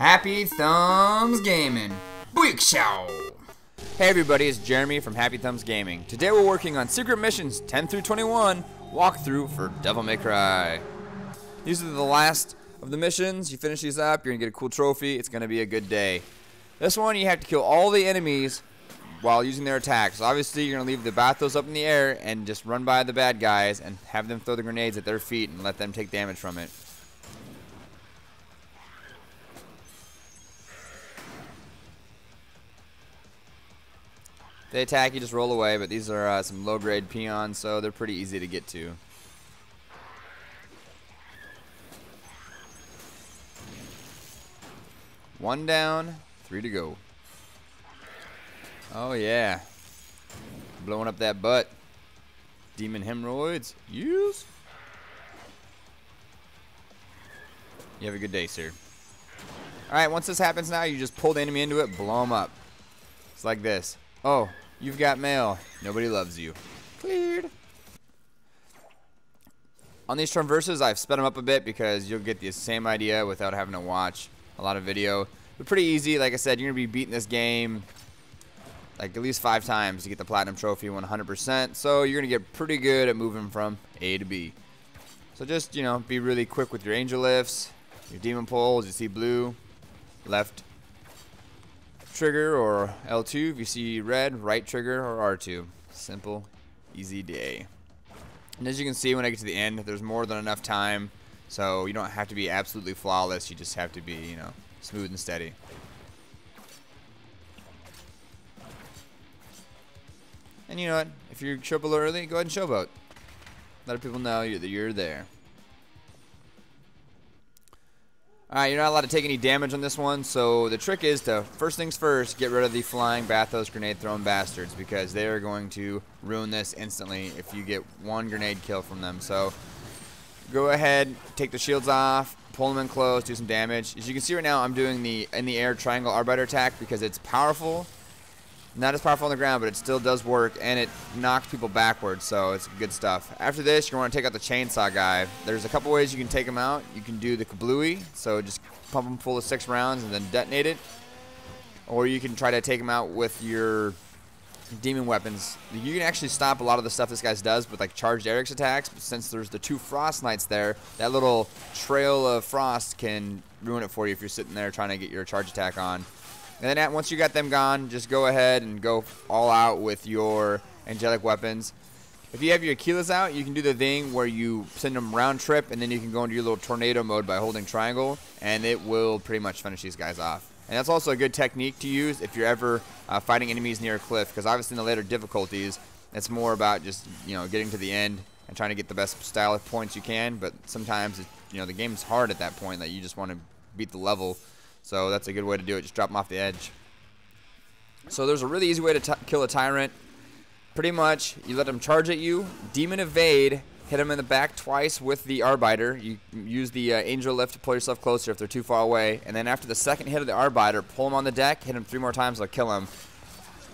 Happy Thumbs Gaming. Booyakashow! Hey everybody, it's Jeremy from HappyThumbsGaming. Today we're working on Secret Missions 10 through 21 walkthrough for Devil May Cry. These are the last of the missions. You finish these up, you're going to get a cool trophy. It's going to be a good day. This one, you have to kill all the enemies while using their attacks. So obviously, you're going to leave the bathos up in the air and just run by the bad guys and have them throw the grenades at their feet and let them take damage from it. They attack, you just roll away, but these are some low-grade peons, so they're pretty easy to get to. One down, 3 to go. Oh yeah, blowing up that butt. Demon hemorrhoids, yes. You have a good day, sir. All right, once this happens now, you just pull the enemy into it, blow them up. It's like this. Oh, you've got mail. Nobody loves you. Cleared. On these traverses, I've sped them up a bit because you'll get the same idea without having to watch a lot of video. But pretty easy. Like I said, you're going to be beating this game like at least 5 times to get the Platinum Trophy 100%. So you're going to get pretty good at moving from A to B. So just, you know, be really quick with your angel lifts, your demon pulls. You see blue, left trigger or L2. If you see red, right trigger or R2. Simple, easy day. And as you can see, when I get to the end, there's more than enough time, so you don't have to be absolutely flawless. You just have to be, you know, smooth and steady. And you know what? If you show up a little early, go ahead and showboat. Let people know that you're there. Alright, you're not allowed to take any damage on this one, so the trick is to, first things first, get rid of the flying bathos grenade throwing bastards, because they are going to ruin this instantly if you get one grenade kill from them. So go ahead, take the shields off, pull them in close, do some damage. As you can see right now, I'm doing the in the air triangle arbiter attack because it's powerful. Not as powerful on the ground, but it still does work, and it knocks people backwards, so it's good stuff. After this, you're going to take out the chainsaw guy. There's a couple ways you can take him out. You can do the kablooey, so just pump him full of 6 rounds and then detonate it. Or you can try to take him out with your demon weapons. You can actually stop a lot of the stuff this guy does with like charged Eric's attacks, but since there's the 2 frost knights there, that little trail of frost can ruin it for you if you're sitting there trying to get your charge attack on. And then once you got them gone, just go ahead and go all out with your angelic weapons. If you have your Aquilas out, you can do the thing where you send them round trip, and then you can go into your little tornado mode by holding triangle, and it will pretty much finish these guys off. And that's also a good technique to use if you're ever fighting enemies near a cliff, because obviously in the later difficulties, it's more about just, you know, getting to the end and trying to get the best style of points you can. But sometimes, you know, the game's hard at that point that you just want to beat the level. So that's a good way to do it. Just drop them off the edge. So there's a really easy way to kill a tyrant. Pretty much, you let them charge at you, demon evade, hit them in the back twice with the arbiter. You use the angel lift to pull yourself closer if they're too far away. And then after the second hit of the arbiter, pull them on the deck, hit them 3 more times, they'll kill them.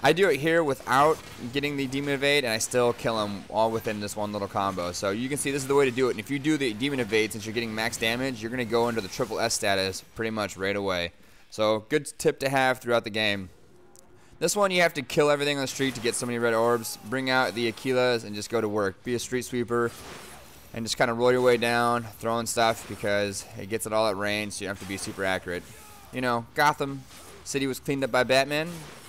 I do it here without getting the demon evade, and I still kill them all within this one little combo. So you can see this is the way to do it. And if you do the demon evade, since you're getting max damage, you're going to go into the triple S status pretty much right away. So good tip to have throughout the game. This one, you have to kill everything on the street to get so many red orbs. Bring out the Aquilas and just go to work. Be a street sweeper and just kind of roll your way down, throwing stuff because it gets it all at range, so you don't have to be super accurate. You know, Gotham City was cleaned up by Batman.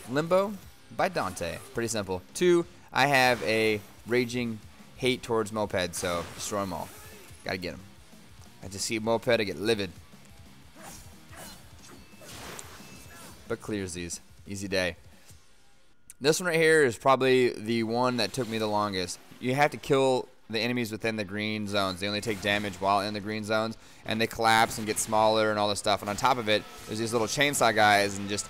Limbo by Dante. Pretty simple. 2, I have a raging hate towards mopeds, so destroy them all. Gotta get them. I just see a moped, I get livid. But clears these. Easy day. This one right here is probably the one that took me the longest. You have to kill the enemies within the green zones. They only take damage while in the green zones, and they collapse and get smaller and all this stuff. And on top of it, there's these little chainsaw guys, and just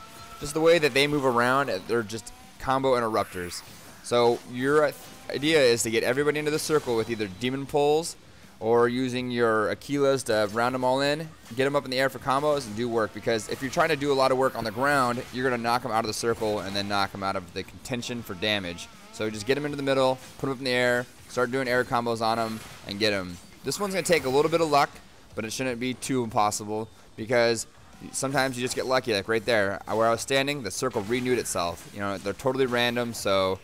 the way that they move around, they're just combo interrupters. So your idea is to get everybody into the circle with either demon pulls or using your Aquilas to round them all in, get them up in the air for combos, and do work. Because if you're trying to do a lot of work on the ground, you're going to knock them out of the circle and then knock them out of the contention for damage. So just get them into the middle, put them up in the air, start doing air combos on them, and get them. This one's going to take a little bit of luck, but it shouldn't be too impossible because sometimes you just get lucky, like right there where I was standing, the circle renewed itself. You know, they're totally random, so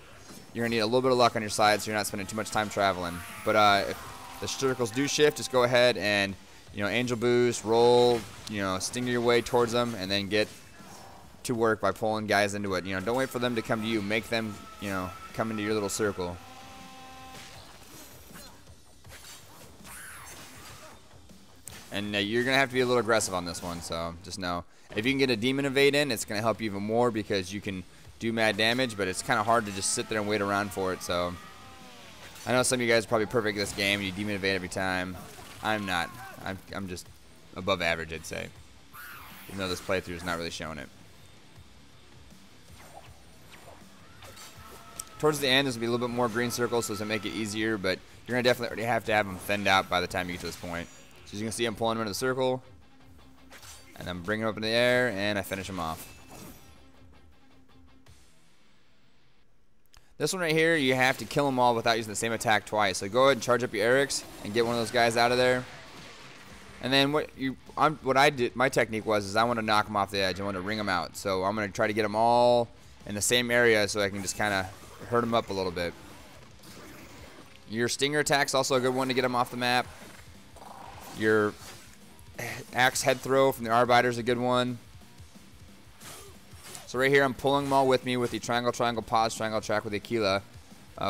you're gonna need a little bit of luck on your side, so you're not spending too much time traveling. But if the circles do shift, just go ahead and, you know, angel boost, roll, you know, sting your way towards them, and then get to work by pulling guys into it. You know, don't wait for them to come to you. Make them, you know, come into your little circle. And you're going to have to be a little aggressive on this one, so just know. If you can get a demon evade in, it's going to help you even more because you can do mad damage, but it's kind of hard to just sit there and wait around for it. So I know some of you guys are probably perfect at this game. You demon evade every time. I'm not. I'm just above average, I'd say. Even though this playthrough is not really showing it. Towards the end, there's going to be a little bit more green circles, so it's going to make it easier, but you're going to definitely already have to have them thinned out by the time you get to this point. So you can see I'm pulling him into the circle, and I'm bringing him up in the air, and I finish him off. This one right here, you have to kill them all without using the same attack twice. So go ahead and charge up your Erics and get one of those guys out of there. And then what I did, my technique was, I want to knock them off the edge. I want to ring them out. So I'm going to try to get them all in the same area so I can just kind of hurt them up a little bit. Your stinger attack's also a good one to get them off the map. Your axe head throw from the Arbiter is a good one. So right here I'm pulling them all with me with the triangle, triangle, pause, triangle attack with the Aquila.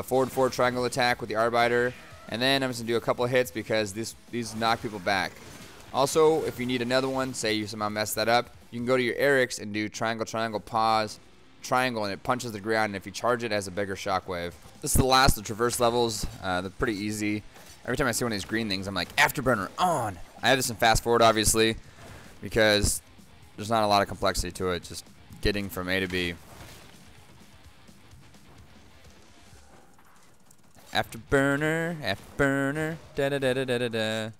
Forward, forward, triangle attack with the Arbiter. And then I'm just going to do a couple of hits because these knock people back. Also, if you need another one, say you somehow messed that up, you can go to your Erics and do triangle, triangle, pause, triangle, and it punches the ground. And if you charge it, it has a bigger shockwave. This is the last of the traverse levels. They're pretty easy. Every time I see one of these green things, I'm like, Afterburner, on! I have this in fast forward, obviously, because there's not a lot of complexity to it, just getting from A to B. Afterburner, Afterburner, da-da-da-da-da-da.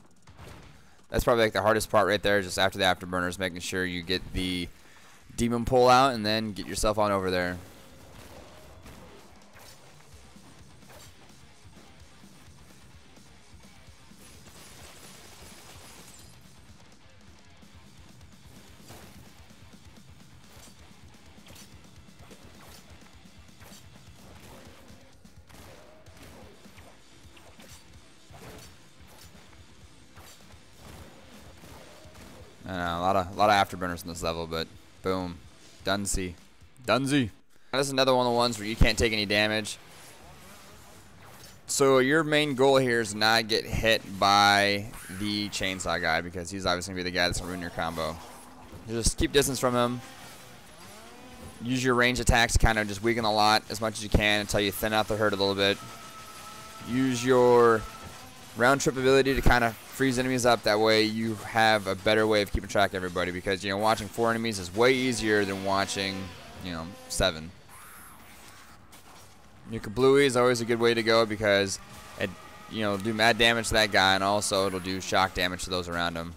That's probably like the hardest part right there, just after the Afterburners, making sure you get the demon pull out and then get yourself on over there. A lot of afterburners in this level, but boom, Dunsey. This is another one of the ones where you can't take any damage. So your main goal here is not get hit by the chainsaw guy because he's obviously going to be the guy that's going to ruin your combo. Just keep distance from him. Use your range attacks to kind of just weaken the lot as much as you can until you thin out the herd a little bit. Use your round trip ability to kind of freeze enemies up. That way you have a better way of keeping track of everybody because, you know, watching 4 enemies is way easier than watching, you know, 7. Your Kablooey is always a good way to go because it, you know, do mad damage to that guy and also it'll do shock damage to those around him.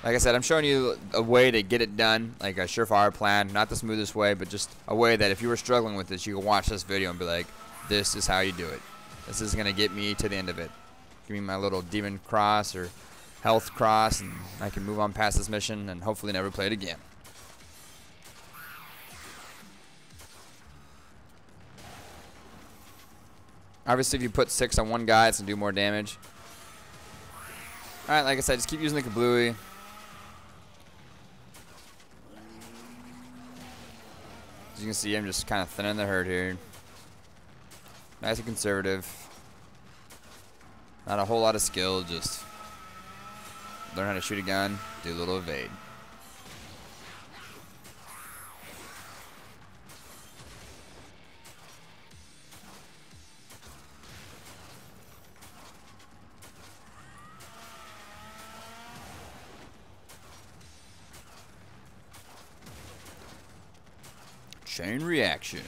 Like I said, I'm showing you a way to get it done, like a surefire plan, not the smoothest way, but just a way that if you were struggling with this, you can watch this video and be like, this is how you do it. This is going to get me to the end of it. Give me my little demon cross or health cross, and I can move on past this mission and hopefully never play it again. Obviously, if you put 6 on one guy, it's going to do more damage. Alright, like I said, just keep using the Kablooey. As you can see, I'm just kind of thinning the herd here. Nice and conservative. Not a whole lot of skill, just learn how to shoot a gun, do a little evade. Chain reaction.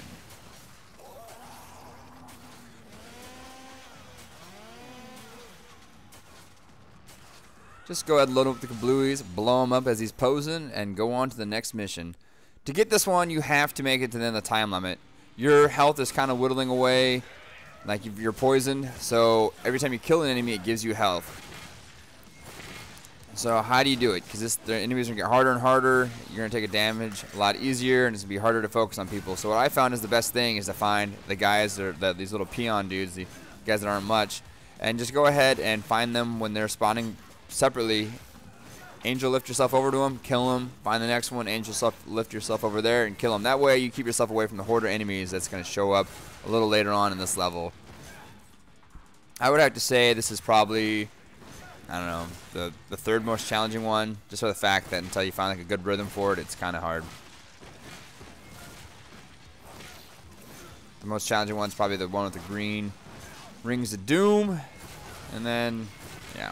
Just go ahead and load up the Kablooies, blow him up as he's posing, and go on to the next mission. To get this one, you have to make it to the end of the time limit. Your health is kind of whittling away, like you're poisoned, so every time you kill an enemy, it gives you health. So how do you do it? Because the enemies are going to get harder and harder. You're going to take a damage a lot easier, and it's going to be harder to focus on people. So what I found is the best thing is to find the guys these little peon dudes, the guys that aren't much, and just go ahead and find them when they're spawning separately. Angel lift yourself over to them, kill them. Find the next one, angel lift yourself over there, and kill them. That way you keep yourself away from the hoarder enemies that's going to show up a little later on in this level. I would have to say this is probably, I don't know, the third most challenging one, just for the fact that until you find like a good rhythm for it, it's kind of hard. The most challenging one's probably the one with the green rings of doom, and then, yeah.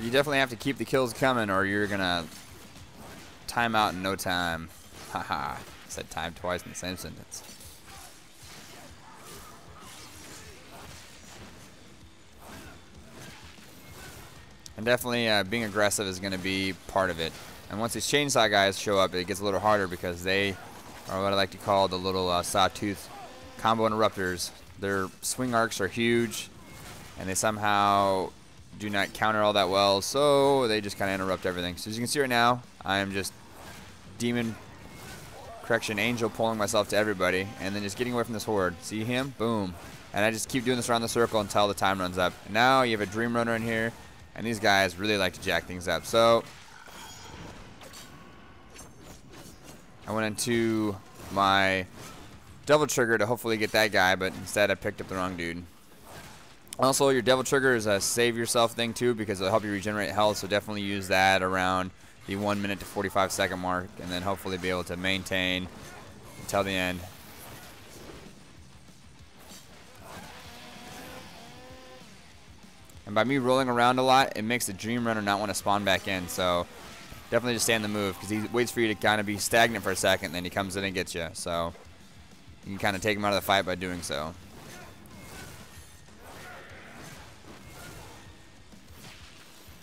You definitely have to keep the kills coming, or you're gonna time out in no time. Haha, said time twice in the same sentence. And definitely being aggressive is going to be part of it. And once these chainsaw guys show up, it gets a little harder because they are what I like to call the little sawtooth combo interrupters. Their swing arcs are huge, and they somehow do not counter all that well, so they just kind of interrupt everything. So as you can see right now, I am just angel pulling myself to everybody, and then just getting away from this horde. See him? Boom. And I just keep doing this around the circle until the time runs up. And now you have a dream runner in here, and these guys really like to jack things up. So I went into my devil trigger to hopefully get that guy, but instead I picked up the wrong dude. Also, your devil trigger is a save yourself thing too, because it'll help you regenerate health, so definitely use that around the 1 minute to 45 second mark, and then hopefully be able to maintain until the end. And by me rolling around a lot, it makes the dream runner not want to spawn back in, so definitely just stay on the move, because he waits for you to kind of be stagnant for a second, and then he comes in and gets you. So you can kind of take him out of the fight by doing so.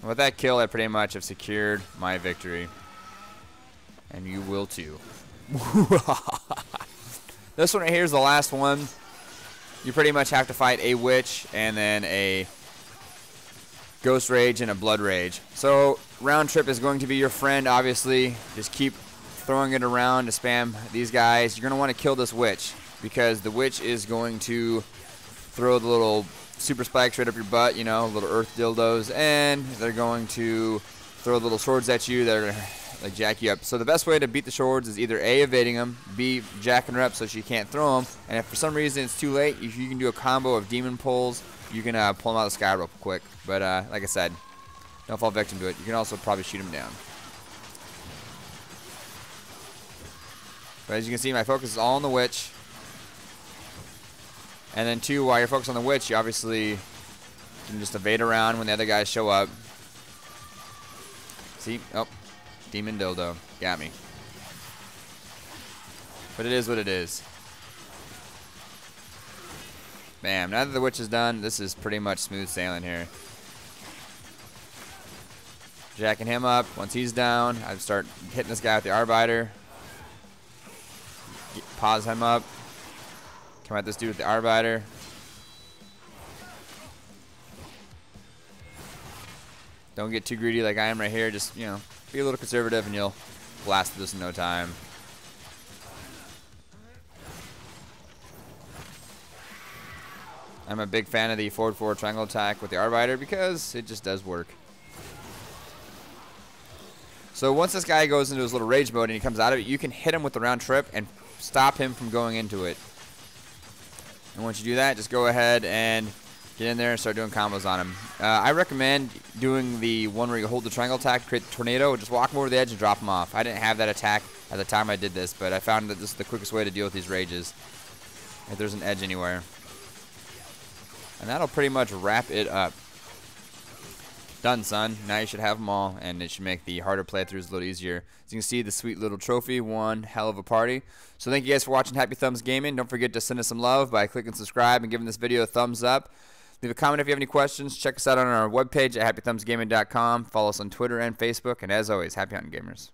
And with that kill, I pretty much have secured my victory. And you will too. This one right here is the last one. You pretty much have to fight a witch and then a ghost rage and a blood rage. So round trip is going to be your friend, obviously. Just keep throwing it around to spam these guys. You're going to want to kill this witch, because the witch is going to throw the little super spikes right up your butt, you know, little earth dildos, and they're going to throw little swords at you that are going to like jack you up. So the best way to beat the swords is either A, evading them, B, jacking her up so she can't throw them, and if for some reason it's too late, you can do a combo of demon pulls. You can pull them out of the sky real quick, but like I said, don't fall victim to it. You can also probably shoot them down. But as you can see, my focus is all on the witch. And then two, while you're focused on the witch, you obviously can just evade around when the other guys show up. See? Oh, demon dildo. Got me. But it is what it is. Bam. Now that the witch is done, this is pretty much smooth sailing here. Jacking him up. Once he's down, I start hitting this guy with the Arbiter. Pause him up. Come at this dude with the Arbiter. Don't get too greedy like I am right here. Just, you know, be a little conservative and you'll blast this in no time. I'm a big fan of the forward triangle attack with the Arbiter because it just does work. So once this guy goes into his little rage mode and he comes out of it, you can hit him with the round trip and stop him from going into it. And once you do that, just go ahead and get in there and start doing combos on him. I recommend doing the one where you hold the triangle attack, create the tornado, just walk him over the edge and drop him off. I didn't have that attack at the time I did this, but I found that this is the quickest way to deal with these rages, if there's an edge anywhere. And that'll pretty much wrap it up. Done, son. Now you should have them all, and it should make the harder playthroughs a little easier. As you can see, the sweet little trophy, one hell of a party. So thank you guys for watching Happy Thumbs Gaming. Don't forget to send us some love by clicking subscribe and giving this video a thumbs up. Leave a comment if you have any questions. Check us out on our webpage at HappyThumbsGaming.com. Follow us on Twitter and Facebook. And as always, happy hunting, gamers.